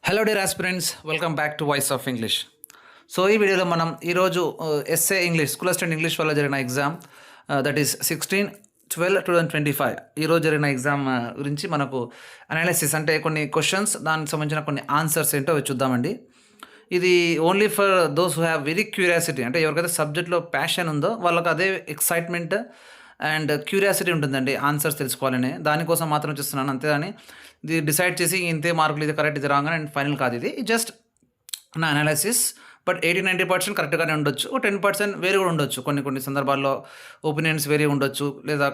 Hello dear aspirants, welcome back to voice of English. So ఈ వీడియోలో మనం ఈరోజు SA English school assistant English వల్ల జరిగిన ఎగ్జామ్ దట్ ఈస్ 16/12/2025 ఈరోజు జరిగిన ఎగ్జామ్ గురించి మనకు అనాలిసిస్ అంటే కొన్ని క్వశ్చన్స్, దానికి సంబంధించిన కొన్ని ఆన్సర్స్ ఏంటో చూద్దామండి. ఇది only for those who have very curiosity, అంటే ఎవరికైతే సబ్జెక్ట్లో ప్యాషన్ ఉందో వాళ్ళకి అదే ఎక్సైట్మెంట్ అండ్ క్యూరియాసిటీ ఉంటుందండి ఆన్సర్స్ తెలుసుకోవాలని. దానికోసం మాత్రం చూస్తున్నాను, అంతేగాని ఇది డిసైడ్ చేసి ఇంతే మార్కులు, ఇది కరెక్ట్, ఇది రాంగ్ అండ్ ఫైనల్ కాదు. ఇది జస్ట్ నా అనాలిసిస్. బట్ 80-90% కరెక్ట్గానే ఉండొచ్చు, 10% వేరే కూడా ఉండొచ్చు. కొన్ని సందర్భాల్లో ఒపీనియన్స్ వేరే ఉండొచ్చు, లేదా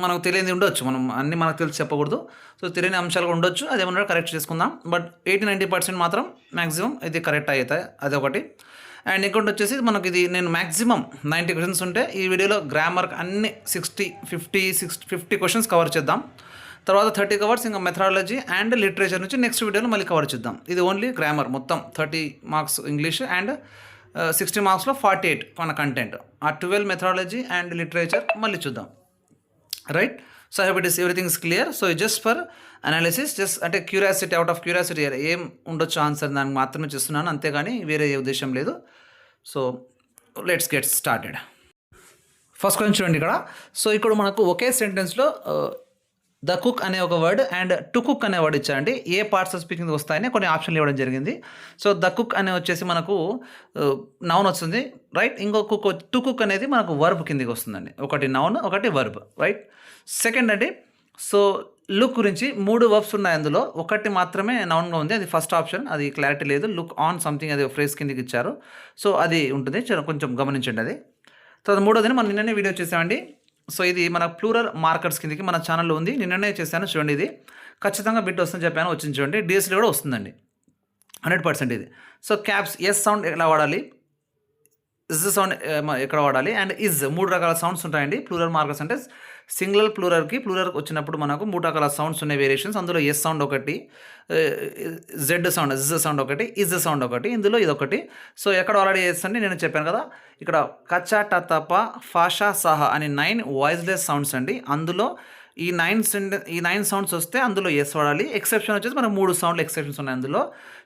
మనకు తెలియని ఉండొచ్చు. మనం మనకు తెలిసి చెప్పకూడదు. సో తెలియని అంశాలు కూడా ఉండొచ్చు, అదేమన్నా కరెక్ట్ చేసుకుందాం. బట్ 80-90% మాత్రం మ్యాక్సిమం ఇది కరెక్ట్ అవుతాయి, అదొకటి. అండ్ ఇంకోటి వచ్చేసి మనకి ఇది నేను మ్యాక్సిమం 90 క్వశ్చన్స్ ఉంటే ఈ వీడియోలో గ్రామర్ అన్ని 50 క్వశ్చన్స్ కవర్ చేద్దాం. తర్వాత 30 కవర్స్ ఇంకా మెథడాలజీ అండ్ లిటరేచర్ నుంచి నెక్స్ట్ వీడియోలో మళ్ళీ కవర్ చేద్దాం. ఇది ఓన్లీ గ్రామర్, మొత్తం 30 మార్క్స్ ఇంగ్లీష్ అండ్ 60 మార్క్స్లో 48 మన కంటెంట్. ఆ 12 మెథడాలజీ అండ్ లిటరేచర్ మళ్ళీ చూద్దాం, right? So I hope it is everything is clear. So just for analysis, just అంటే క్యూరియాసిటీ, అవుట్ ఆఫ్ క్యూరియాసిటీ ఏం ఉండొచ్చు ఆన్సర్ దానికి మాత్రమే చేస్తున్నాను, అంతేగాని వేరే ఏ ఉద్దేశం లేదు. So let's get started. First question చూడండి ఇక్కడ. సో ఇక్కడ మనకు ఒకే సెంటెన్స్లో ద కుక్ అనే ఒక వర్డ్ అండ్ టు కుక్ అనే వర్డ్ ఇచ్చారండి. ఏ పార్ట్స్ ఆఫ్ స్పీకింగ్ వస్తాయని కొన్ని ఆప్షన్లు ఇవ్వడం జరిగింది. సో ద కుక్ అనే వచ్చేసి మనకు నౌన్ వస్తుంది, రైట్? ఇంకో కుక్, టు కుక్ అనేది మనకు వర్బ్ కిందికి వస్తుందండి. ఒకటి నౌన్, ఒకటి వర్బ్, రైట్? సెకండ్ అండి, సో లుక్ గురించి 3 వర్బ్స్ ఉన్నాయి, అందులో ఒకటి మాత్రమే నౌన్గా ఉంది, అది ఫస్ట్ ఆప్షన్, అది క్లారిటీ లేదు. లుక్ ఆన్ సంథింగ్, అది ఫ్రేజ్ కిందికి ఇచ్చారు. సో అది ఉంటుంది, కొంచెం గమనించండి అది. తర్వాత మూడోదని మనం నిన్ననే వీడియో చేసామండి. సో ఇది మన ప్లూరల్ మార్కర్స్ కిందకి మన ఛానల్లో ఉంది, నిన్ననే చేశాను చూడండి. ఇది ఖచ్చితంగా బిట్ వస్తుందని చెప్పాను, వచ్చింది చూడండి. డిఎస్సీలో కూడా వస్తుందండి 100% ఇది. సో క్యాప్స్, ఎస్ సౌండ్ ఎలా వాడాలి, ఇజ్ సౌండ్ ఎక్కడ వాడాలి, అండ్ ఇజ్ 3 రకాల సౌండ్స్ ఉంటాయండి. ప్లూరల్ మార్కర్స్ అంటే సింగులర్ ప్లూరల్కి వచ్చినప్పుడు మనకు 3 రకాల సౌండ్స్ ఉన్నాయి, వేరియేషన్స్. అందులో ఎస్ సౌండ్ ఒకటి, జెడ్ సౌండ్, ఇజ్ సౌండ్ ఒకటి, ఇజ్ సౌండ్ ఒకటి, ఇందులో ఇదొకటి. సో ఎక్కడ ఆల్రెడీ ఎస్ అండి, నేను చెప్పాను కదా, ఇక్కడ కచా టతప ఫాషా సహా అని 9 వాయిస్లెస్ సౌండ్స్ అండి. అందులో ఈ 9 సౌండ్స్ వస్తే అందులో ఎస్ వాడాలి. ఎక్సెప్షన్ వచ్చేసి మనకు 3 సౌండ్లు ఎక్సెప్షన్స్ ఉన్నాయి. అందులో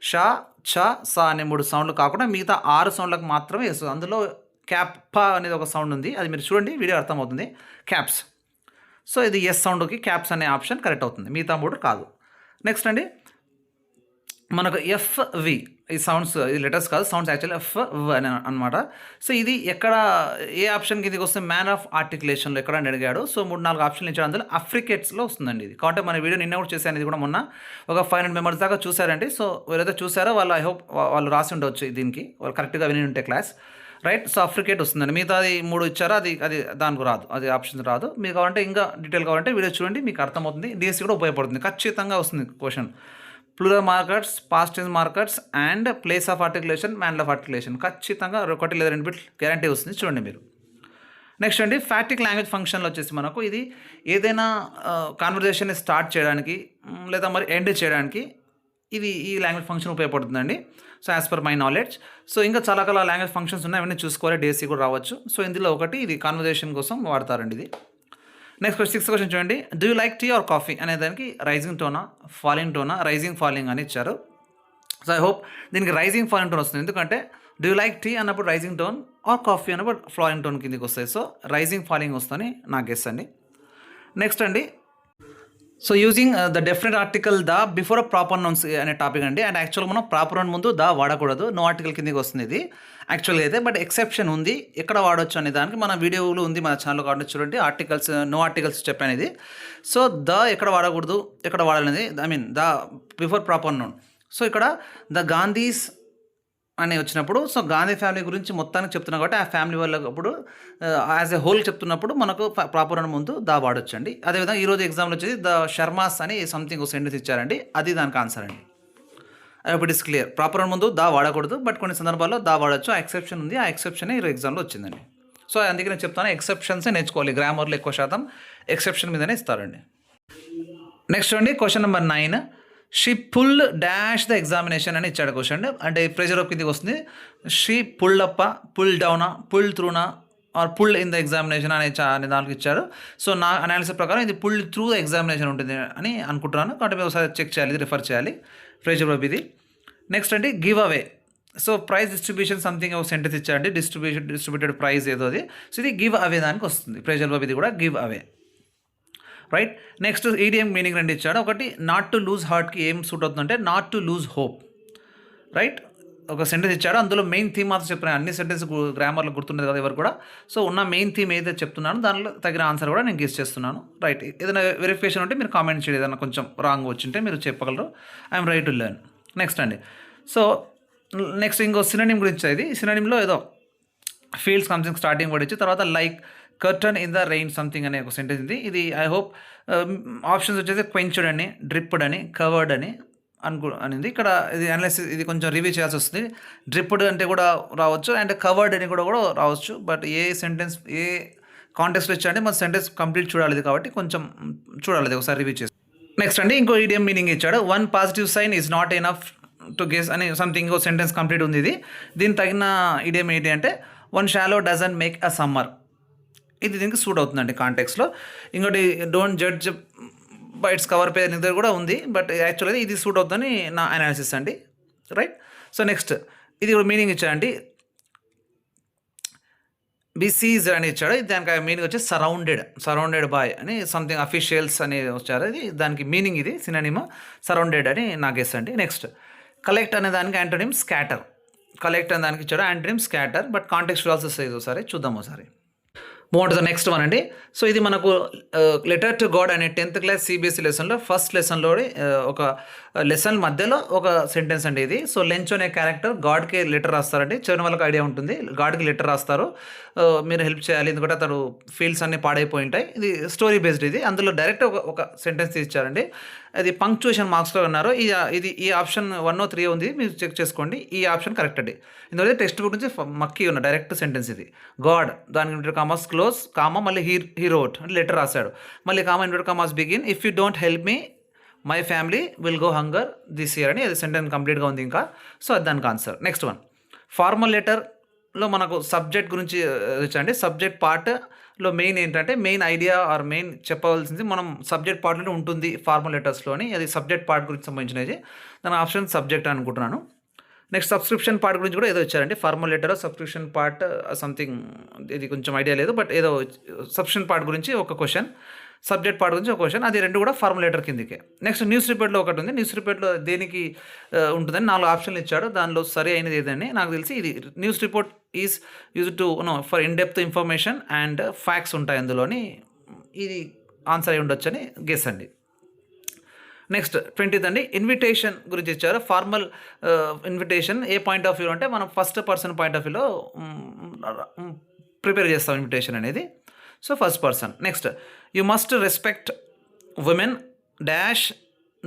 షా, ఛ, సా అనే 3 సౌండ్లు కాకుండా మిగతా 6 సౌండ్లకు మాత్రమే ఎస్. అందులో క్యాప్, ప అనేది ఒక సౌండ్ ఉంది, అది మీరు చూడండి, వీడియో అర్థమవుతుంది. క్యాప్స్. సో ఇది ఎస్ సౌండ్కి క్యాప్స్ అనే ఆప్షన్ కరెక్ట్ అవుతుంది, మిగతా 3 కాదు. నెక్స్ట్ అండి, మనకు ఎఫ్వి, ఈ సౌండ్స్, ఇది లెటర్స్ కాదు, సౌండ్స్ యాక్చువల్లీ ఎఫ్ అని అనమాట. సో ఇది ఎక్కడ, ఏ ఆప్షన్ కిందకి వస్తే మ్యాన్ ఆఫ్ ఆర్టికులేషన్లో ఎక్కడ అని అడిగాడు. సో 3-4 ఆప్షన్లు ఇచ్చాడు, అందులో అఫ్రికేట్స్లో వస్తుందండి ఇది. కాబట్టి మన వీడియో నిన్న కూడా చేశాను, ఇది కూడా మొన్న ఒక 500 మెంబర్స్ దాకా చూసారండి. సో ఎవరైతే చూసారో వాళ్ళు, ఐ హోప్ వాళ్ళు రాసి ఉండవచ్చు దీనికి, వాళ్ళు కరెక్ట్గా విని ఉంటే క్లాస్, రైట్? సో అఫ్రికేట్ వస్తుందండి. మిగతా అది 3 ఇచ్చారో అది దానికి రాదు, అది ఆప్షన్ రాదు. మీకు కావాలంటే ఇంకా డీటెయిల్ కావాలంటే వీడియో చూడండి, మీకు అర్థమవుతుంది. డిఎస్సీ కూడా ఉపయోగపడుతుంది, ఖచ్చితంగా వస్తుంది question. Plural markers, past tense markers and place of articulation, man of articulation, ఖచ్చితంగా 1 లేదా 2 బిట్ గ్యారంటీ వస్తుంది, చూడండి మీరు. నెక్స్ట్ అండి, ఫ్యాక్టిక్ లాంగ్వేజ్ ఫంక్షన్లో వచ్చేసి మనకు ఇది ఏదైనా కాన్వర్జేషన్ని స్టార్ట్ చేయడానికి లేదా మరి ఎండ్ చేయడానికి ఈ లాంగ్వేజ్ ఫంక్షన్ ఉపయోగపడుతుందండి. So as per my knowledge. So ఇంకా చాలా లాంగ్వేజ్ ఫంక్షన్స్ ఉన్నాయి, అవన్నీ చూసుకోవాలి, డిఎస్సీ కూడా రావచ్చు. సో ఇందులో ఒకటి ఇది కాన్వర్జేషన్ కోసం వాడతారండి ఇది. నెక్స్ట్ 6th క్వశ్చన్ చూడండి. Do you like tea or coffee అనే దానికి రైజింగ్ టోనా, ఫాలింగ్ టోనా, రైజింగ్ ఫాలింగ్ అని ఇచ్చారు. సో ఐ హోప్ దీనికి రైజింగ్ ఫాలింగ్ టోన్ వస్తుంది, ఎందుకంటే డూ యూ లైక్ టీ అన్నప్పుడు రైజింగ్ టోన్, ఆర్ కాఫీ అన్నప్పుడు ఫాలింగ్ టోన్ కిందకి వస్తాయి. సో రైజింగ్ ఫాలింగ్ వస్తుందని నా గెస్ అండి. నెక్స్ట్ అండి, so using the definite article the before proper nouns అనే టాపిక్ అండి. అండ్ యాక్చువల్గా మనం ప్రాపర్ నౌన్ ముందు ద వాడకూడదు, నో ఆర్టికల్ కిందకి వస్తుంది ఇది యాక్చువల్గా అయితే. బట్ ఎక్సెప్షన్ ఉంది, ఎక్కడ వాడవచ్చు అనే దానికి మన వీడియోలో ఉంది, మన ఛానల్లో కాబట్టి చూడండి. ఆర్టికల్స్, నో ఆర్టికల్స్ చెప్పాను ఇది. సో ద ఎక్కడ వాడకూడదు, ఎక్కడ వాడాలనేది, I mean the before proper noun. So ఇక్కడ ద గాంధీస్ అని వచ్చినప్పుడు, సో గాంధీ ఫ్యామిలీ గురించి మొత్తానికి చెప్తున్నాం కాబట్టి ఆ ఫ్యామిలీ వాళ్ళప్పుడు యాజ్ ఎ హోల్ చెప్తున్నప్పుడు మనకు ప్రాపర్ అని ముందు దా వాడొచ్చండి. అదేవిధంగా ఈరోజు ఎగ్జామ్లో వచ్చేసి ద శర్మాస్ అని సంథింగ్ ఒక సెంటెన్స్ ఇచ్చారండి, అది దానికి ఆన్సర్ అండి. ఇప్పుడు ఇస్ క్లియర్, ప్రాపర్ అని ముందు దా వాడకూడదు, బట్ కొన్ని సందర్భాల్లో దా వాడచ్చు. ఆ ఎక్సెప్షన్ ఉంది, ఆ ఎక్సెప్షన్ ఈరోజు ఎగ్జామ్లో వచ్చిందండి. సో అందుకే నేను చెప్తాను, ఎక్సెప్షన్సే నేర్చుకోవాలి. గ్రామర్లో ఎక్కువ శాతం ఎక్సెప్షన్ మీదనే ఇస్తారండి. నెక్స్ట్ అండి, question number 9. She pull dash the examination అని ఇచ్చాడు క్వశ్చన్, అంటే ప్రెజర్ ఆఫ్ కిందకి వస్తుంది. షీ పుల్డ్ అప్, పుల్ డౌనా, పుల్ త్రూనా or pull in the examination అనే దానికి ఇచ్చారు. సో నా అనాలిసిస్ ప్రకారం ఇది పుల్ త్రూ ద ఎగ్జామినేషన్ ఉంటుంది అని అనుకుంటున్నాను, కాబట్టి ఒకసారి చెక్ చేయాలి, ఇది రిఫర్ చేయాలి. ప్రెజర్ ఆఫ్ ఇది. నెక్స్ట్ అండి give away. So prize distribution something ఒక సెంటెన్స్ ఇచ్చారండి, డిస్ట్రిబ్యూటెడ్ ప్రైజ్ ఏదో అది. సో ఇది గివ్ అవే దానికి వస్తుంది. ప్రెజర్ వర్బ్ ఇది కూడా give away, right. Next ఈడియం meaning రెండు ఇచ్చాడు. ఒకటి నాట్ టు లూజ్ హార్ట్కి ఏం సూట్ అవుతుందంటే not to lose hope, right. ఒక సెంటెన్స్ ఇచ్చాడు, అందులో మెయిన్ థీమ్ మాత్రం చెప్పిన అన్ని సెంటెన్స్ గ్రామర్లో గుర్తుండదు కదా ఎవరు కూడా. సో ఉన్న మెయిన్ థీమ్ ఏదైతే చెప్తున్నాను దానిలో తగిన ఆన్సర్ కూడా నేను గెస్ చేస్తున్నాను, రైట్. ఏదైనా వెరిఫికేషన్ ఉంటే మీరు కామెంట్ చేయండి, ఏదైనా కొంచెం రాంగ్ వచ్చింటే మీరు చెప్పగలరు. I'm right to learn. Next అండి, సో నెక్స్ట్ ఇంకో సినోనిమ్ గురించి. ఇది సినోనిమ్లో ఏదో ఫీల్డ్ సంథింగ్ స్టార్టింగ్ వర్డ్ ఇచ్చి తర్వాత like curtain in the rain something అనే ఒక సెంటెన్స్ ఉంది. ఇది ఐ హోప్ ఆప్షన్స్ వచ్చేసి క్వెంచ్డ్ అని, డ్రిప్డ్ అని, కవర్డ్ అని అనేది. ఇక్కడ ఇది అనాలిసిస్, ఇది కొంచెం రివ్యూ చేయాల్సి వస్తుంది. డ్రిప్డ్ అంటే కూడా రావచ్చు అండ్ కవర్డ్ అని కూడా రావచ్చు. బట్ ఏ సెంటెన్స్ ఏ కాంటెక్స్లో ఇచ్చారంటే మన సెంటెన్స్ కంప్లీట్ చూడాలి ఇది, కాబట్టి కొంచెం చూడాలి ఒకసారి రివ్యూ చేసి. నెక్స్ట్ అండి ఇంకో ఈడియం మీనింగ్ ఇచ్చాడు. One positive sign is not enough to guess అని సంథింగ్ ఇంకో సెంటెన్స్ కంప్లీట్ ఉంది ఇది. దీనికి తగిన ఈడియం ఏంటి అంటే one swallow doesn't make a summer. ఇది దీనికి సూట్ అవుతుందండి కాంటెక్స్లో. ఇంకోటి don't judge by its cover page దగ్గర కూడా ఉంది, బట్ యాక్చువల్గా ఇది సూట్ అవుతుందని నా అనాలిసిస్ అండి, రైట్. సో నెక్స్ట్ ఇది కూడా మీనింగ్ ఇచ్చాడండి, బిసీజ్ అని ఇచ్చాడు. దానికి మీనింగ్ వచ్చి సరౌండెడ్ బాయ్ అని సంథింగ్ అఫీషియల్స్ అని వచ్చారు. ఇది దానికి మీనింగ్ ఇది సినోనిమ్ సరౌండెడ్ అని నా గెస్ అండి. నెక్స్ట్ కలెక్ట్ అనే దానికి యాంటోనిమ్ స్కాటర్. కలెక్ట్ అనే దానికి ఇచ్చాడు antonym scatter, but context also వస్తుంది. ఒకసారి చూద్దాం ఒకసారి. Move on to the next one అండి. సో ఇది మనకు లెటర్ టు గాడ్ అనే 10th క్లాస్ సిబిఎస్ఈ లెసన్లో ఫస్ట్ లెసన్లో ఒక లెసన్ మధ్యలో ఒక సెంటెన్స్ అండి ఇది. సో లెంచ్ అనే క్యారెక్టర్ గాడ్కి లెటర్ రాస్తారండి. చదివిన వాళ్ళకి ఐడియా ఉంటుంది, గాడ్కి లెటర్ రాస్తారు, మీరు హెల్ప్ చేయాలి ఎందుకంటే అతడు ఫీల్డ్స్ అన్నీ పాడైపోయి ఉంటాయి. ఇది స్టోరీ బేస్డ్ ఇది. అందులో డైరెక్ట్ ఒక సెంటెన్స్ ఇచ్చారండి. అది పంక్చుయేషన్ మార్క్స్లో ఉన్నారు. ఇది ఈ ఆప్షన్ 1 or 3 ఉంది, మీరు చెక్ చేసుకోండి. ఈ ఆప్షన్ కరెక్ట్ అండి. ఇందులో టెక్స్ట్ బుక్ నుంచి మక్కి ఉన్న డైరెక్ట్ సెంటెన్స్ ఇది. గాడ్ దానికి ఇన్వర్టెడ్ కామాస్ క్లోజ్ కామా మళ్ళీ హీ రోట్ అంటే లెటర్ రాశాడు, మళ్ళీ comma inverted commas begin if you don't help me my family will go hunger this year అని. అది సెంటెన్స్ కంప్లీట్గా ఉంది ఇంకా. సో అది దానికి ఆన్సర్. నెక్స్ట్ వన్ ఫార్మల్ లెటర్లో మనకు సబ్జెక్ట్ గురించి వచ్చండి. సబ్జెక్ట్ పార్ట్లో మెయిన్ ఏంటంటే మెయిన్ ఐడియా ఆర్ మెయిన్ చెప్పవలసింది మనం సబ్జెక్ట్ పార్ట్లోనే ఉంటుంది ఫార్మల్ లెటర్స్లోని. అది సబ్జెక్ట్ పార్ట్ గురించి సంబంధించినది. దాని ఆప్షన్ సబ్జెక్ట్ అనుకుంటున్నాను. నెక్స్ట్ సబ్స్క్రిప్షన్ పార్ట్ గురించి కూడా ఏదో ఇచ్చారండి. Formal letter subscription part something, ఇది కొంచెం ఐడియా లేదు, బట్ ఏదో సబ్స్క్రిప్షన్ పార్ట్ గురించి ఒక క్వశ్చన్, సబ్జెక్ట్ పార్ట్ గురించి ఒక క్వశ్చన్. అది రెండు కూడా ఫార్మల్ లెటర్ కిందకే. నెక్స్ట్ న్యూస్ రిపోర్ట్లో ఒకటి ఉంది. న్యూస్ రిపోర్ట్లో దేనికి ఉంటుందని 4 ఆప్షన్లు ఇచ్చాడు. దానిలో సరి అయినది ఏదని నాకు తెలిసి ఇది news report is use to for in depth information and facts ఉంటాయి అందులోని. ఇది ఆన్సర్ అయి ఉండొచ్చు అని గెస్ అండి. నెక్స్ట్ 20th అండి ఇన్విటేషన్ గురించి ఇచ్చారు. Formal invitation a point of view అంటే మనం ఫస్ట్ పర్సన్ పాయింట్ ఆఫ్ వ్యూలో ప్రిపేర్ చేస్తాం ఇన్విటేషన్ అనేది. So first person. Next you must respect women dash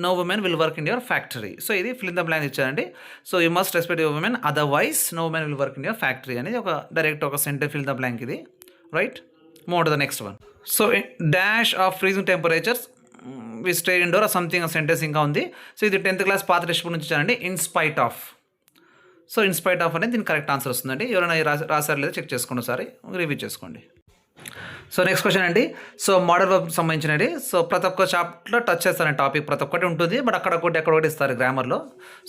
no women will work in your factory. So ఇది fill in the blank ఇచ్చారండి. So you must respect your women otherwise no women will work in your factory అనేది ఒక direct ఒక center fill in the blank ఇది, right. Move to the next one. So dash of freezing temperatures we stay indoor something sentence ఇంకా ఉంది. So ఇది 10th class పాత text book నుంచి ఇచ్చారండి. In spite of. So in spite of అనేది దీనికి correct answer వస్తుందండి. ఎవరైనా రాసారు లేదా చెక్ చేసుకోండి, ఒకసారి రివ్యూ చేసుకోండి. సో నెక్స్ట్ క్వశ్చన్ అండి. సో మోడల్ వర్బ్ సంబంధించినది. సో ప్రతి ఒక్క చాప్టర్లో టచ్ చేస్తారని టాపిక్ ప్రతి ఒక్కటి ఉంటుంది, బట్ అక్కడ ఒకటి ఇస్తారు గ్రామర్లో.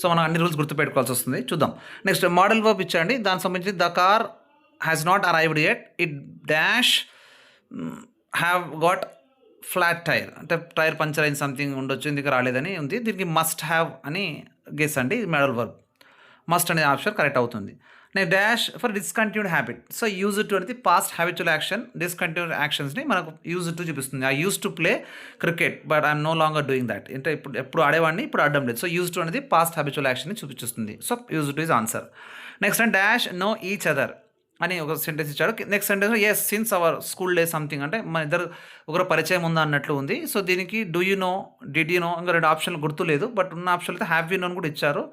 సో మనం అన్ని రూల్స్ గుర్తుపెట్టుకోవాల్సి వస్తుంది. చూద్దాం. నెక్స్ట్ మోడల్ వర్బ్ ఇచ్చారండి. దానికి సంబంధించి the car has not arrived yet it dash have got flat tyre అంటే టైర్ పంచర్ అయిన సంథింగ్ ఉండొచ్చు, ఎందుకు రాలేదని ఉంది. దీనికి మస్ట్ హ్యావ్ అని గెస్ అండి. మోడల్ వర్బ్ మస్ట్ అనే ఆప్షన్ కరెక్ట్ అవుతుంది. Next dash for discontinued habit. So use to అనేది పాస్ట్ హ్యాబిచువల్ యాక్షన్. డిస్కంటిన్యూడ్ యాక్షన్స్ని మనకు యూజ్ టు చూపిస్తుంది. I use to play cricket but I'm no longer doing that. అంటే ఎప్పుడు ఆడేవాడిని ఇప్పుడు ఆడడం లేదు. సో యూజ్ టు అనేది పాస్ట్ హ్యాబిచువల్ యాక్షన్ని చూపిస్తుంది. So use to is answer. Next and dash know each other అని ఒక సెంటెన్స్ ఇచ్చాడు. Next sentence S since our school day something అంటే మన ఇద్దరు ఒకరు పరిచయం ఉందా అన్నట్లు ఉంది. సో దీనికి do you know, did you know, ఇంకా 2 ఆప్షన్లు గుర్తు లేదు, బట్ ఉన్న ఆప్షన్ అయితే హ్యావ్ యూ నో అని కూడా ఇచ్చారు.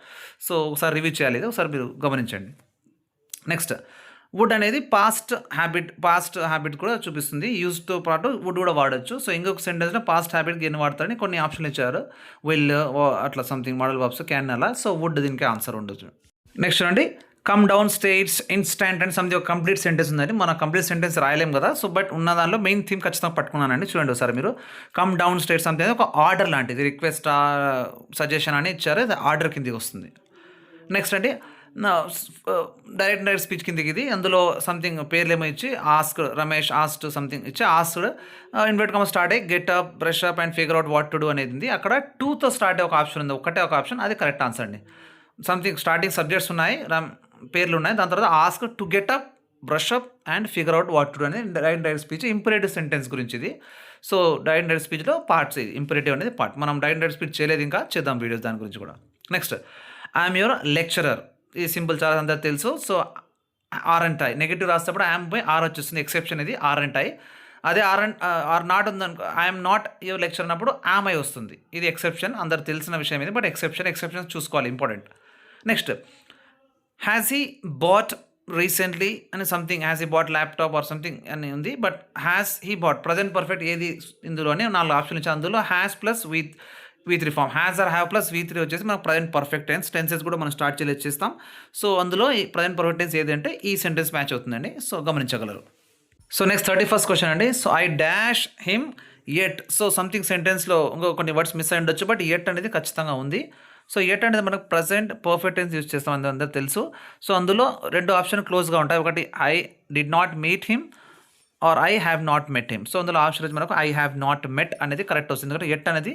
సో ఒకసారి రివ్యూ చేయాలి, ఒకసారి మీరు గమనించండి. నెక్స్ట్ వుడ్ అనేది పాస్ట్ హ్యాబిట్ కూడా చూపిస్తుంది. యూజ్తో పాటు వుడ్ కూడా వాడచ్చు. సో ఇంకొక సెంటెన్స్లో పాస్ట్ హ్యాబిట్ ఎన్ని వాడతారని కొన్ని ఆప్షన్లు ఇచ్చారు. విల్ అట్లా సంథింగ్ మోడల్ వర్బ్స్ క్యాన్ అలా. సో వుడ్ దీనికి ఆన్సర్ ఉండొచ్చు. నెక్స్ట్ అండి come down states instant and something ఒక కంప్లీట్ సెంటెన్స్ ఉందండి. మనం కంప్లీట్ సెంటెన్స్ రాయలేం కదా. సో బట్ ఉన్న దానిలో మెయిన్ థీమ్ ఖచ్చితంగా పట్టుకున్నానండి. చూడండి ఒకసారి మీరు. కమ్ డౌన్ స్టేట్స్ సంథింగ్ ఒక ఆర్డర్ లాంటిది, రిక్వెస్ట్ సజెషన్ అని ఇచ్చారు. అది ఆర్డర్ కిందకి వస్తుంది. నెక్స్ట్ అండి డైరెక్ట్ స్పీచ్ కిందకి ఇది. అందులో సంథింగ్ పేర్లేమో ఇచ్చి ఆస్క్ రమేష్ ఆస్క్డ్ సంథింగ్ ఇచ్చి ఆస్క్డ్ ఇన్వర్టెడ్ కామా స్టార్ట్ అయ్యి get up, brush up and figure out what to do అనేది ఉంది. అక్కడ 2తో స్టార్ట్ అయ్యే ఒక ఆప్షన్ ఉంది. ఒకటే ఒక ఆప్షన్, అది కరెక్ట్ ఆన్సర్ అండి. సంథింగ్ స్టార్టింగ్ సబ్జెక్ట్స్ ఉన్నాయి, పేర్లు ఉన్నాయి. దాని తర్వాత ask to get up, brush up and figure out what to do అనేది డైరెక్ట్ స్పీచ్. ఇంపరేటివ్ సెంటెన్స్ గురించి ఇది. సో డైరెక్ట్ స్పీచ్లో పార్ట్స్ ఇది. ఇంపరేటివ్ అనేది పార్ట్. మనం డైరెక్ట్ స్పీచ్ చేయలేదు, ఇంకా చేద్దాం వీడియోస్ దాని గురించి కూడా. Next I'm your lecturer. ఈ సింపుల్ చాలా అందరూ తెలుసు. So R and I negative రాసేటప్పుడు ఐఎమ్ బై ఆర్ వచ్చేస్తుంది. ఎక్సెప్షన్ ఇది ఆర్ అండ్ ఐ. అదే ఆర్ నాట్ ఉందనుకో, ఐఎమ్ నాట్ యువర్ లెక్చర్ అన్నప్పుడు ఐ వస్తుంది. ఇది ఎక్సెప్షన్, అందరు తెలిసిన విషయం ఇది. బట్ ఎక్సెప్షన్స్ చూసుకోవాలి, important. Next has he bought recently అని something, has he bought laptop or something అని ఉంది. But has he bought present perfect ఏది ఇందులో అని 4 ఆప్షన్లు ఇచ్చాను. అందులో has plus V3 form. Has or have plus V3 వచ్చేసి మనకు ప్రజెంట్ పర్ఫెక్ట్ టెన్సెస్ కూడా మనం స్టార్ట్ చేస్తాం. సో అందులో ఈ ప్రజెంట్ పర్ఫెక్ట్ టెన్స్ ఏది అంటే ఈ సెంటెన్స్ మ్యాచ్ అవుతుందండి. సో గమనించగలరు. సో నెక్స్ట్ 31st క్వశ్చన్ అండి. So I dash him at. So something సెంటెన్స్లో ఇంకో కొన్ని వర్డ్స్ మిస్ అయి ఉండొచ్చు, బట్ ఎట్ అనేది ఖచ్చితంగా ఉంది. సో ఎట్ అనేది మనకు ప్రజెంట్ పర్ఫెక్ట్ టెన్స్ యూజ్ చేస్తాం, అందరూ తెలుసు. సో అందులో 2 ఆప్షన్ క్లోజ్గా ఉంటాయి. ఒకటి I did not meet him or I have not met him. So అందులో ఆప్షన్ వచ్చి మనకు ఐ హ్యావ్ నాట్ మెట్ అనేది కరెక్ట్ వస్తుంది. ఎందుకంటే ఎట్ అనేది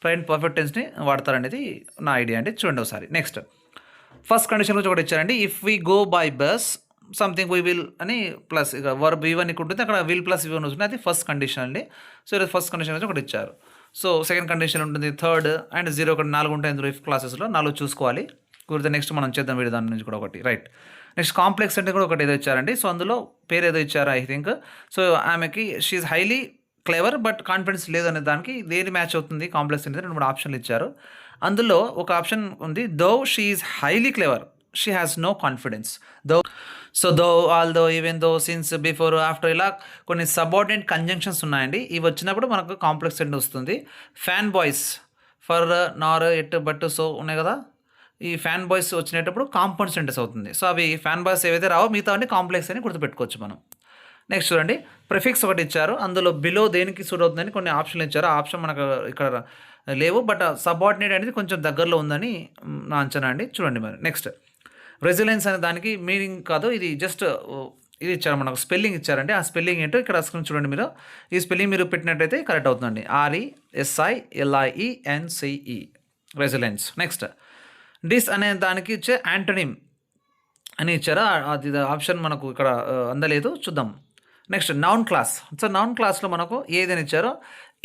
ప్రజెంట్ పర్ఫెక్ట్ టెన్స్ని వాడతారనేది నా ఐడియా అండి. చూడండి ఒకసారి. నెక్స్ట్ ఫస్ట్ కండిషన్ గురించి ఒకటి ఇచ్చారండి. If we go by bus something we will అని ప్లస్ ఇక వర్బ్ ఇవన్నీ ఉంటుంది, అక్కడ విల్ ప్లస్ ఇవన్నీ ఉంటుంది. అది ఫస్ట్ కండిషన్ అండి. సో ఇది ఫస్ట్ కండిషన్ వచ్చి ఒకటి ఇచ్చారు. సో సెకండ్ కండిషన్ ఉంటుంది, థర్డ్ అండ్ 0 ఒకటి 4 ఉంటాయి ఇందులో. ఇఫ్ క్లాసెస్లో 4 చూసుకోవాలి. కుదిరితే నెక్స్ట్ మనం చేద్దాం వీడి దాని నుంచి కూడా ఒకటి. రైట్. నెక్స్ట్ కాంప్లెక్స్ అంటే కూడా ఒకటి ఏదో ఇచ్చారండి. సో అందులో పేరు ఏదో ఇచ్చారు ఐ థింక్. సో ఆమెకి she highly clever but confidence లేదు అనే దానికి దేని మ్యాచ్ అవుతుంది కాంప్లెక్స్ అనేది 2 ఆప్షన్లు ఇచ్చారు. అందులో ఒక ఆప్షన్ ఉంది, though she is highly clever she has no confidence. Though although even though since before after ఇలా కొన్ని సబార్డినేట్ కంజంక్షన్స్ ఉన్నాయండి. ఇవి వచ్చినప్పుడు మనకు కాంప్లెక్స్ సెంటెన్స్ వస్తుంది. FANBOYS for nor yet but so ఉన్నాయి కదా, ఈ ఫ్యాన్ బాయ్స్ వచ్చినప్పుడు కాంపౌండ్ సెంటెన్స్ అవుతుంది. సో అవి ఫ్యాన్ బాయ్స్ ఏవైతే రావో మిగతా అన్ని కాంప్లెక్స్ అని గుర్తుపెట్టుకోవచ్చు మనం. నెక్స్ట్ చూడండి, ప్రిఫిక్స్ ఒకటి ఇచ్చారు. అందులో బిలో దేనికి సూట్ అవుతుందని కొన్ని ఆప్షన్లు ఇచ్చారు. ఆ ఆప్షన్ మనకు ఇక్కడ లేవు, బట్ సబార్డినేట్ అనేది కొంచెం దగ్గరలో ఉందని నా అంచనా అండి. చూడండి మరి. నెక్స్ట్ రెసిలెన్స్ అనే దానికి మీనింగ్ కాదు, ఇది జస్ట్ ఇది ఇచ్చారు మనకు, స్పెల్లింగ్ ఇచ్చారండి. ఆ స్పెల్లింగ్ ఏంటో ఇక్కడ స్క్రీన్ చూడండి మీరు. ఈ స్పెల్లింగ్ మీరు పెట్టినట్టయితే కరెక్ట్ అవుతుందండి. RESILIENCE resilience. నెక్స్ట్ డిస్ అనే దానికి ఇచ్చే యాంటోనిమ్ అని ఇచ్చారా, అది ఆప్షన్ మనకు ఇక్కడ అందలేదు, చూద్దాం. Next noun clause. So noun క్లాస్లో మనకు ఏదైనా ఇచ్చారో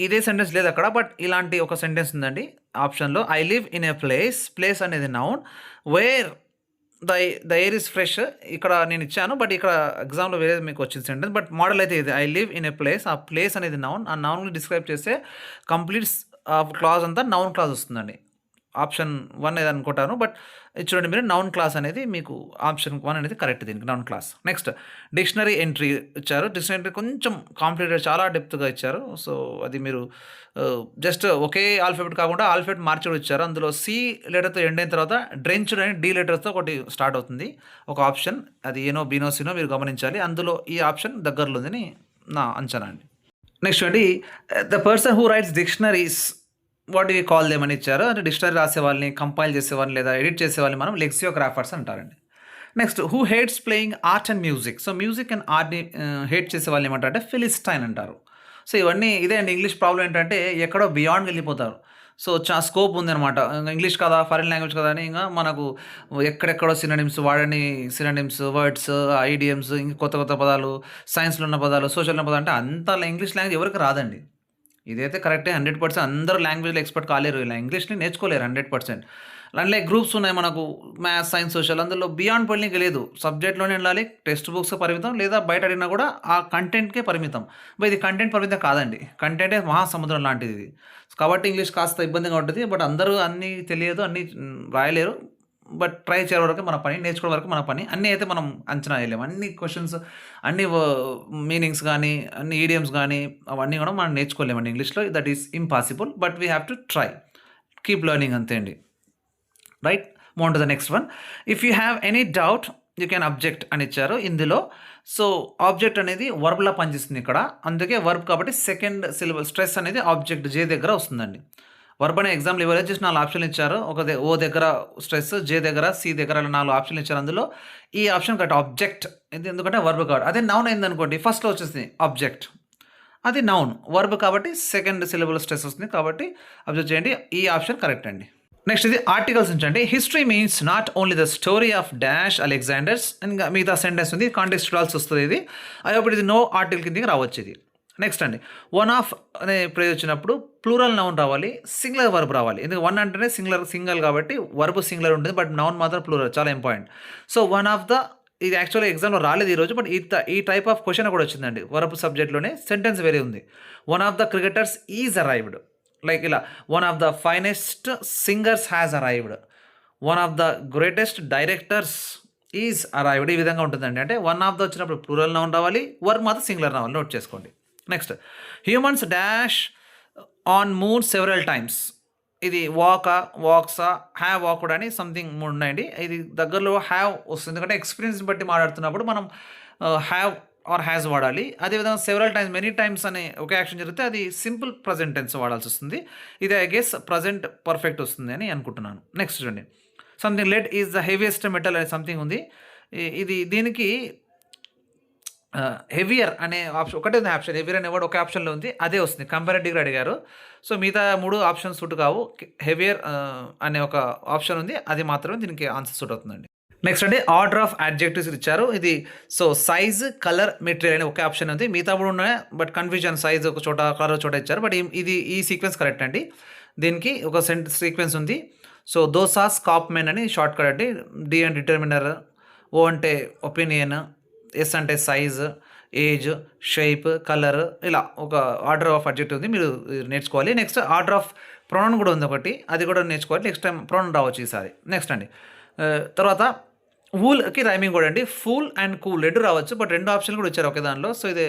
ఇదే సెంటెన్స్ లేదు అక్కడ, బట్ ఇలాంటి ఒక సెంటెన్స్ ఉందండి ఆప్షన్లో. I live in a place అనేది noun, where the air is fresh ఇక్కడ నేను ఇచ్చాను, బట్ ఇక్కడ ఎగ్జామ్లో వేరే మీకు వచ్చింది సెంటెన్స్, బట్ మోడల్ అయితే ఇది I live in a place. ఆ ప్లేస్ అనేది నౌన్, ఆ నౌన్ని డిస్క్రైబ్ చేస్తే కంప్లీట్ క్లాజ్ అంతా నౌన్ క్లాజ్ వస్తుందండి. ఆప్షన్ 1 ఏది అనుకుంటాను, బట్ చూడండి మీరు నౌన్ క్లాస్ అనేది మీకు ఆప్షన్ 1 అనేది కరెక్ట్ దీనికి, noun clause. Next dictionary entry ఇచ్చారు. డిక్షనరీ కొంచెం కాంప్లికేటెడ్, చాలా డెప్త్గా ఇచ్చారు. సో అది మీరు జస్ట్ ఒకే ఆల్ఫాబెట్ కాకుండా ఆల్ఫాబెట్ మార్చి కూడా ఇచ్చారు. అందులో C లెటర్తో ఎండ్ అయిన తర్వాత డ్రెంచ్డ్ అని D లెటర్తో ఒకటి స్టార్ట్ అవుతుంది ఒక ఆప్షన్, అది ఏనో బీనో సినో మీరు గమనించాలి. అందులో ఈ ఆప్షన్ దగ్గరలో ఉందని నా అంచనా అండి. నెక్స్ట్ అండి, the person who rights dictionaries what you call them అని ఇచ్చారు. అంటే డిక్షనరీ రాసే వాళ్ళని, కంపైల్ చేసే వాళ్ళని లేదా ఎడిట్ చేసే వాళ్ళని మనం లెక్సియోగ్రాఫర్స్ అంటారండి. Next who hates playing art and music. So music and ఆర్ట్ని హేట్ చేసే వాళ్ళని ఏమంటారంటే ఫిలిస్టైన్ అంటారు. సో ఇవన్నీ ఇదే అండి. ఇంగ్లీష్ ప్రాబ్లం ఏంటంటే ఎక్కడో బియాండ్ వెళ్ళిపోతారు. సో స్కోప్ ఉందన్నమాట. ఇంగ్లీష్ కదా, ఫారిన్ లాంగ్వేజ్ కదా అని ఇంకా మనకు ఎక్కడెక్కడో సినోనిమ్స్ వాడని సినోనిమ్స్, వర్డ్స్, ఐడియమ్స్, ఇంకా కొత్త కొత్త పదాలు, సైన్స్లో ఉన్న పదాలు, సోషల్ ఉన్న పదాలు, అంటే అంత ఇంగ్లీష్ లాంగ్వేజ్ ఎవరికి రాదండి. ఇదైతే కరెక్టే 100%. అందరూ లాంగ్వేజ్లో ఎక్స్పర్ట్ కాలేరు, ఇలా ఇంగ్లీష్ని నేర్చుకోలేరు 100%. అందులో గ్రూప్స్ ఉన్నాయి మనకు, మ్యాథ్స్, సైన్స్, సోషల్. అందులో బియాండ్ పెళ్ళికి లేదు, సబ్జెక్ట్లోనే వెళ్ళాలి, టెక్స్ట్ బుక్స్ పరిమితం, లేదా బయట అడిగినా కూడా ఆ కంటెంట్కే పరిమితం. ఇది కంటెంట్ పరిమితం కాదండి, కంటెంటే మహాసముద్రం లాంటిది ఇది. కాబట్టి ఇంగ్లీష్ కాస్త ఇబ్బందిగా ఉంటుంది, బట్ అందరూ అన్నీ తెలియదు, అన్నీ రాయలేరు. బట్ ట్రై చేయడం వరకు మన పని, నేర్చుకోవడం వరకు మన పని. అన్నీ అయితే మనం అంచనా వేయలేము. అన్ని క్వశ్చన్స్, అన్ని మీనింగ్స్ కానీ, అన్ని ఈడియమ్స్ కానీ అవన్నీ కూడా మనం నేర్చుకోలేమండి ఇంగ్లీష్లో. That is impossible, but we have to try, keep learning, అంతే అండి. Right, move to the next one. If you have any doubt you can object అని ఇచ్చారు ఇందులో. సో ఆబ్జెక్ట్ అనేది వర్బ్లా పనిచేస్తుంది ఇక్కడ, అందుకే వర్బ్ కాబట్టి సెకండ్ సిలబల్ స్ట్రెస్ అనేది ఆబ్జెక్ట్ J దగ్గర వస్తుందండి. వర్బ్ అనే ఎగ్జాంపుల్ ఇవ్వలేదు. జస్ట్ 4 ఆప్షన్లు ఇచ్చారు. ఓ దగ్గర స్ట్రెస్, జే దగ్గర, సి దగ్గర అలా 4 ఆప్షన్లు ఇచ్చారు. అందులో ఈ ఆప్షన్ కరెక్ట్ ఆబ్జెక్ట్. ఎందుకంటే వర్బ్ కాబట్టి. అదే నౌన్ అయిందనుకోండి ఫస్ట్‌లో వచ్చేసింది ఆబ్జెక్ట్. అది నౌన్. వర్బ్ కాబట్టి సెకండ్ సిలబుల్ స్ట్రెస్ వస్తుంది. కాబట్టి అబ్జర్వ్ చేయండి. ఈ ఆప్షన్ కరెక్ట్ అండి. నెక్స్ట్ ఇది ఆర్టికల్స్ ఉంచండి. History means not only the story of dash Alexanders ఇంకా మిగతా సెంటెన్స్ ఉంది. కాంటెక్స్ట్ చూడాల్సి వస్తుంది ఇది. అప్పుడు ఇది నో ఆర్టికల్ కిందకి రావచ్చు ఇది. నెక్స్ట్ అండి వన్ ఆఫ్ అనే ప్రేజ్ వచ్చినప్పుడు ప్లూరల్ నౌన్ రావాలి, సింగులర్ వర్బ్ రావాలి. ఎందుకంటే వన్ అంటేనే సింగల్ కాబట్టి వర్బ్ సింగులర్ ఉంటుంది, బట్ నౌన్ మాత్రం ప్లూరల్. చాలా important. So one of the ఇది యాక్చువల్గా ఎగ్జామ్లో రాలేదు ఈరోజు, బట్ ఈ టైప్ ఆఫ్ క్వశ్చన్ కూడా వచ్చిందండి. వర్బ్ సబ్జెక్ట్లోనే సెంటెన్స్ వేరే ఉంది. One of the cricketers is arrived, like ఇలా one of the finest singers has arrived, one of the greatest directors is arrived. ఈ విధంగా ఉంటుందండి. అంటే వన్ ఆఫ్ ద వచ్చినప్పుడు ప్లూరల్ నౌన్ రావాలి, వర్బ్ మాత్రం సింగులర్ రావాలి. నోట్ చేసుకోండి. Next humans dash on moon several times. ఇది వాక్సా, హ్యావ్ వాక్డ్ అని సంథింగ్ 3 ఉన్నాయండి. ఇది దగ్గరలో హ్యావ్ వస్తుంది, ఎందుకంటే ఎక్స్పీరియన్స్ బట్టి మాట్లాడుతున్నప్పుడు మనం హ్యావ్ ఆర్ హ్యాస్ వాడాలి. అదేవిధంగా సెవరల్ టైమ్స్, మెనీ టైమ్స్ అనే ఒకే యాక్షన్ జరిగితే అది సింపుల్ ప్రజెంట్ టెన్స్ వాడాల్సి వస్తుంది. ఇది ఐ గెస్ ప్రజెంట్ పర్ఫెక్ట్ వస్తుంది అని అనుకుంటున్నాను. నెక్స్ట్ చూడండి something lead is the heaviest metal అనే సంథింగ్ ఉంది. దీనికి హెవియర్ అనే ఆప్షన్ ఒకటే ఉంది. ఆప్షన్ హెవియర్ అనే వర్డ్ ఒక ఆప్షన్లో ఉంది, అదే వస్తుంది. కంపారిటివ్గా అడిగారు. సో మిగతా 3 ఆప్షన్స్ సూట్ కావు. హెవియర్ అనే ఒక ఆప్షన్ ఉంది, అది మాత్రమే దీనికి ఆన్సర్ సూట్ అవుతుందండి. నెక్స్ట్ అంటే ఆర్డర్ ఆఫ్ అడ్జెక్టివ్స్ ఇచ్చారు. ఇది సో సైజ్, కలర్, మెటీరియల్ అనే ఒకే ఆప్షన్ ఉంది. మిగతా 3 ఉన్నాయి, బట్ కన్ఫ్యూజన్. సైజ్ ఒక చోట, కలర్ ఒక చోట ఇచ్చారు, బట్ ఈ సీక్వెన్స్ కరెక్ట్ అండి. దీనికి ఒక సీక్వెన్స్ ఉంది. సో దోసాస్ కాప్మెన్ అని షార్ట్ కట్ అండి. డి అంటే డిటర్మినర్, ఓ అంటే ఒపీనియన్, ఎస్ అంటే సైజ్, ఏజ్, షేప్, కలర్, ఇలా ఒక ఆర్డర్ ఆఫ్ అడ్జెక్టివ్ ఉంది, మీరు నేర్చుకోవాలి. నెక్స్ట్ ఆర్డర్ ఆఫ్ ప్రొనౌన్ కూడా ఉంది ఒకటి, అది కూడా నేర్చుకోవాలి. నెక్స్ట్ టైం ప్రొనౌన్ రావచ్చు ఈసారి. నెక్స్ట్ అండి తర్వాత వూల్కి రైమింగ్ కూడా అండి. ఫూల్ అండ్ కూల్ 2 రావచ్చు, బట్ 2 ఆప్షన్లు కూడా ఇచ్చారు ఒకే దానిలో. సో ఇది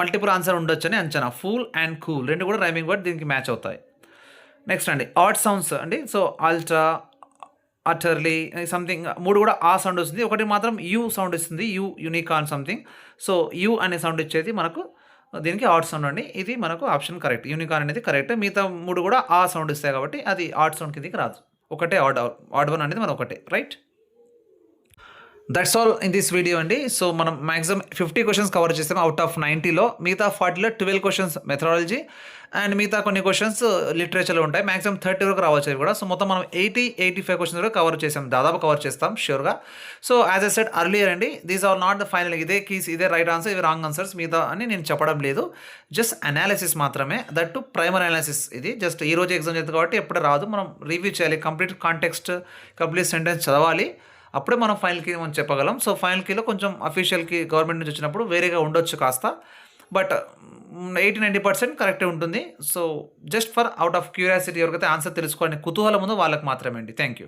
మల్టిపుల్ ఆన్సర్ ఉండొచ్చు అని అంచనా. ఫూల్ అండ్ కూల్ 2 కూడా రైమింగ్ వర్డ్, దీనికి మ్యాచ్ అవుతాయి. నెక్స్ట్ అండి ఆడ్ సౌండ్స్ అండి. సో అల్ట్రా, అటర్లీ సంథింగ్ 3 కూడా ఆ సౌండ్ వస్తుంది. ఒకటి మాత్రం యూ సౌండ్ ఇస్తుంది, యూనికాన్ సంథింగ్. సో యూ అనే సౌండ్ ఇచ్చేది మనకు దీనికి ఆడ్ సౌండ్ అండి. ఇది మనకు ఆప్షన్ కరెక్ట్. యూనికాన్ అనేది కరెక్ట్. మిగతా 3 కూడా ఆ సౌండ్ ఇస్తాయి కాబట్టి అది ఆడ్ సౌండ్ కిందకి రాదు. ఒకటే ఆడ్ వన్ అనేది మనం ఒకటే, right. That's all in this video అండి. సో మనం మ్యాక్సిమం 50 క్వశ్చన్స్ కవర్ చేస్తాం అవుట్ ఆఫ్ 90లో. మిగతా 40లో 12 క్వశ్చన్స్ మెథడాలజీ అండ్ మిగతా కొన్ని క్వశ్చన్స్ లిటరేచర్లో ఉంటాయి. మ్యాక్సిమం 30 వరకు రావచ్చు అవి కూడా. సో మొత్తం మనం 85 క్వశ్చన్స్ వరకు కవర్ చేసాం, దాదాపు కవర్ చేస్తాం ష్యూర్గా. So as I said earlier అండి, these are not the final. ఇదే కీస్, ఇదే రైట్ ఆన్సర్, ఇవి రాంగ్ ఆన్సర్స్ మిగతా అని నేను చెప్పడం లేదు. జస్ట్ అనాలిసిస్ మాత్రమే, దట్ టు ప్రైమరీ అనాలిసిస్. ఇది జస్ట్ ఈ రోజు ఎగ్జామ్ చేస్తుంది కాబట్టి ఎప్పుడే రాదు, మనం రివ్యూ చేయాలి. కంప్లీట్ కాంటెక్స్ట్, కంప్లీట్ సెంటెన్స్ చదవాలి, అప్పుడే మనం ఫైనల్ కీ మనం చెప్పగలం. సో ఫైనల్ కీలో కొంచెం అఫీషియల్కి గవర్నమెంట్ నుంచి వచ్చినప్పుడు వేరేగా ఉండొచ్చు కాస్త, బట్ 80-90% కరెక్టే ఉంటుంది. So just for out of curiosity, ఎవరికైతే ఆన్సర్ తెలుసుకోవాలని కుతూహలం ఉందో వాళ్ళకి మాత్రమే అండి. Thank you.